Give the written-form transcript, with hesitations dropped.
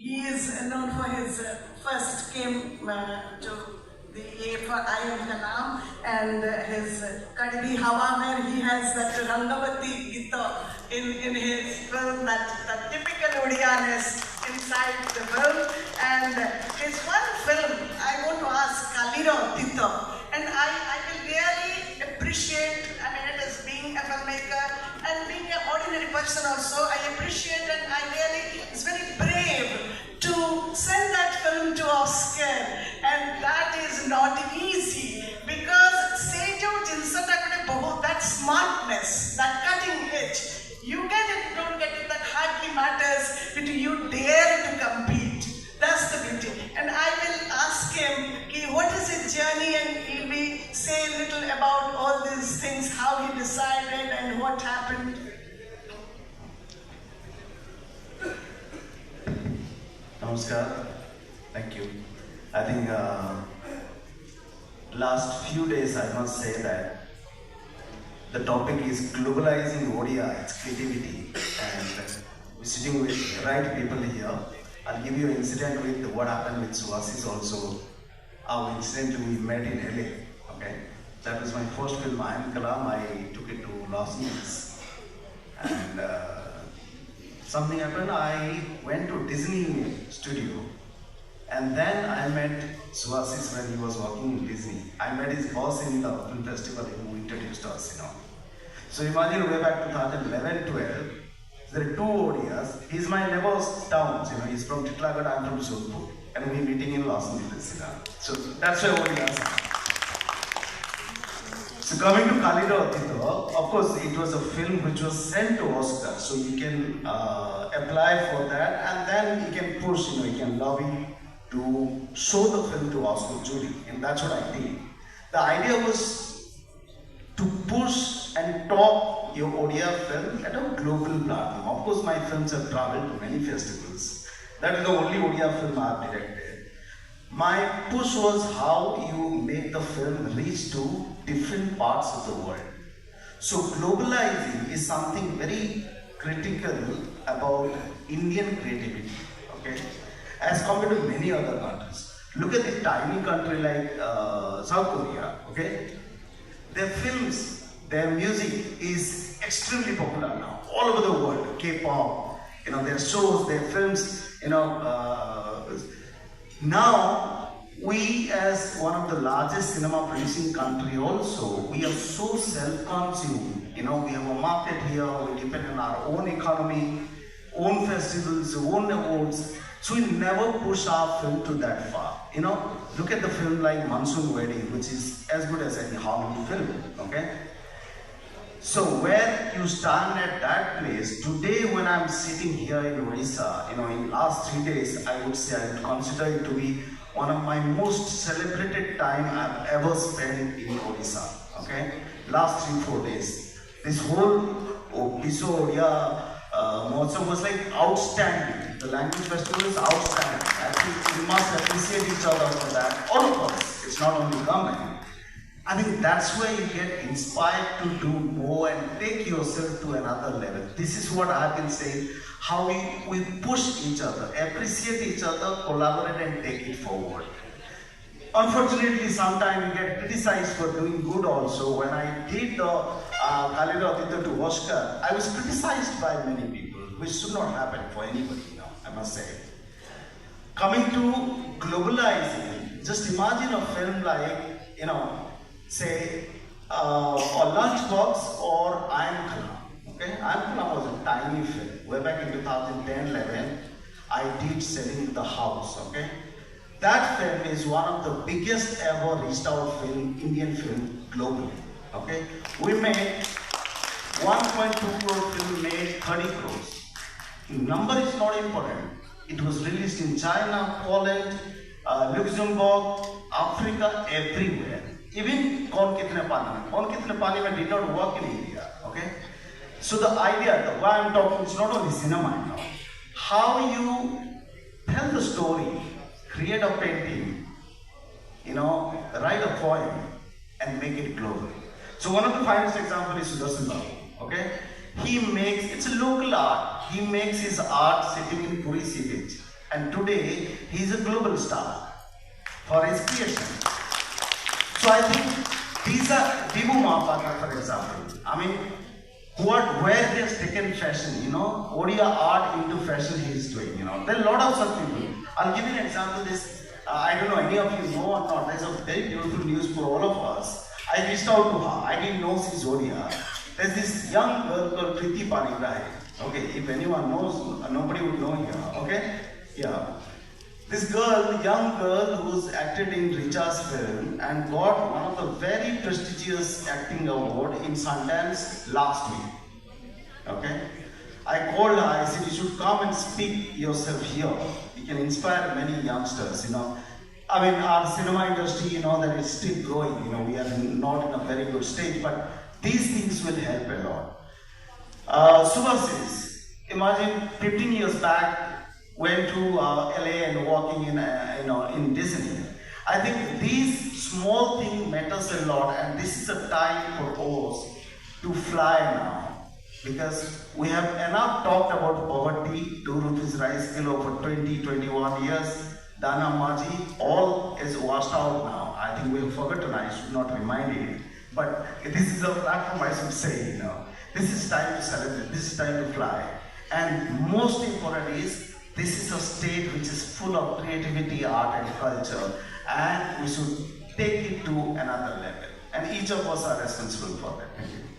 He is known for his first came to the A for I am Kalam and his Kadidi Hawa he has that Rangavati Gita in his film, that typical Odia-ness inside the film. And his one film, I want to ask Kalinga Literary, and I will really appreciate, I mean, it is being a filmmaker and being an ordinary person also, I appreciate and I really, it's very brave to send that film to Oscar, and that is not easy because that smartness, that cutting edge, you get it, don't get it, that hardly matters, but you dare to compete. That's the beauty. And I will ask him, what is his journey, and he'll be say a little about all these things, how he decided and what happened. Namaskar. Thank you. I think last few days I must say that the topic is globalizing Odia, its creativity, and we're sitting with the right people here. I'll give you an incident with what happened with Suhasis also. Our incident we met in LA. Okay, that was my first film. I am Kalam. I took it to Los Angeles, and something happened. I went to Disney studio, and then I met Suhasis when he was working in Disney. I met his boss in the film festival who introduced us, So imagine way back 2011-12, there are two Odias. He's my neighbor's towns, he's from Titlagad, I'm from Solpur, and we're meeting in Los Angeles, So that's why Odias. So coming to Kalinga Literary, of course it was a film which was sent to Oscar, so you can apply for that, and then you can push, you can lobby to show the film to Oscar jury, and that's what I did. The idea was to push and top your Odia film at a global platform. Of course, my films have traveled to many festivals. That is the only Odia film I have directed. My push was how you make the film reach to different parts of the world. So globalizing is something very critical about Indian creativity, okay? As compared to many other countries. Look at the tiny country like South Korea, okay? Their films, their music is extremely popular now, all over the world. K-pop, their shows, their films, Now, we as one of the largest cinema producing country also, we are so self-consumed. We have a market here, we depend on our own economy, own festivals, own awards. So we never push our film to that far. Look at the film like Monsoon Wedding, which is as good as any Hollywood film, okay? So where you stand at that place, today when I'm sitting here in Odisha, in last 3 days, I would say I would consider it to be one of my most celebrated time I've ever spent in Odisha, okay? Last 3-4 days. This whole Biyot Projna Mahotsav was like outstanding. The language festival is outstanding. I think we must appreciate each other for that. All of us. It's not only government. I think that's where you get inspired to do more and take yourself to another level. This is what I've been saying, how we push each other, appreciate each other, collaborate and take it forward. Unfortunately, sometimes we get criticized for doing good also. When I did the Kalinga Literary to Oscar, I was criticized by many people, which should not happen for anybody, I must say. Coming to globalizing, just imagine a film like, say, a Lunchbox or I Am Kalam. Okay? I Am Kalam was a tiny film. Way back in 2010-11, I did Selling the House. Okay? That film is one of the biggest ever reached out film, Indian film globally. Okay? We made 1.2 crore film, made 30 crores. Number is not important. It was released in China, Poland, Luxembourg, Africa, everywhere. Even Kaun Kitne Pani mein did not work in India. Okay? So the idea, why I'm talking, it's not only cinema. How you tell the story, create a painting, write a poem and make it global. So one of the finest examples is Sudarshan Babu. Okay? It's a local art. He makes his art sitting in Puri Sea Beach. And today, he's a global star for his creation. So I think these are Vivu Mahapatra, for example. I mean, where he has taken fashion, you know, Odia art into fashion he is doing, you know. There are a lot of such people. I'll give you an example. I don't know, any of you know or not, there's a very beautiful news for all of us. I reached out to her. I didn't know she's Odia. There's this young girl called Priti Panigrahi. Okay, if anyone knows, nobody would know here. Okay? Yeah. This girl, young girl who's acted in Richa's film and got one of the very prestigious acting award in Sundance last week. Okay? I called her, I said, you should come and speak yourself here. You can inspire many youngsters, you know. I mean, our cinema industry, you know, that is still growing, you know, we are not in a very good stage, but these things will help a lot. Subhasis, imagine 15 years back, went to LA and walking in, in Disney. I think these small things matters a lot, and this is a time for us to fly now. Because we have enough talked about poverty, 2 rupees rice kilo for 20, 21 years. Dana Maji, all is washed out now. I think we have forgotten, I should not remind it. But this is a platform I should say, you know. This is time to celebrate, this is time to fly. And most important is, this is a state which is full of creativity, art and culture. And we should take it to another level. And each of us are responsible for that. Thank you.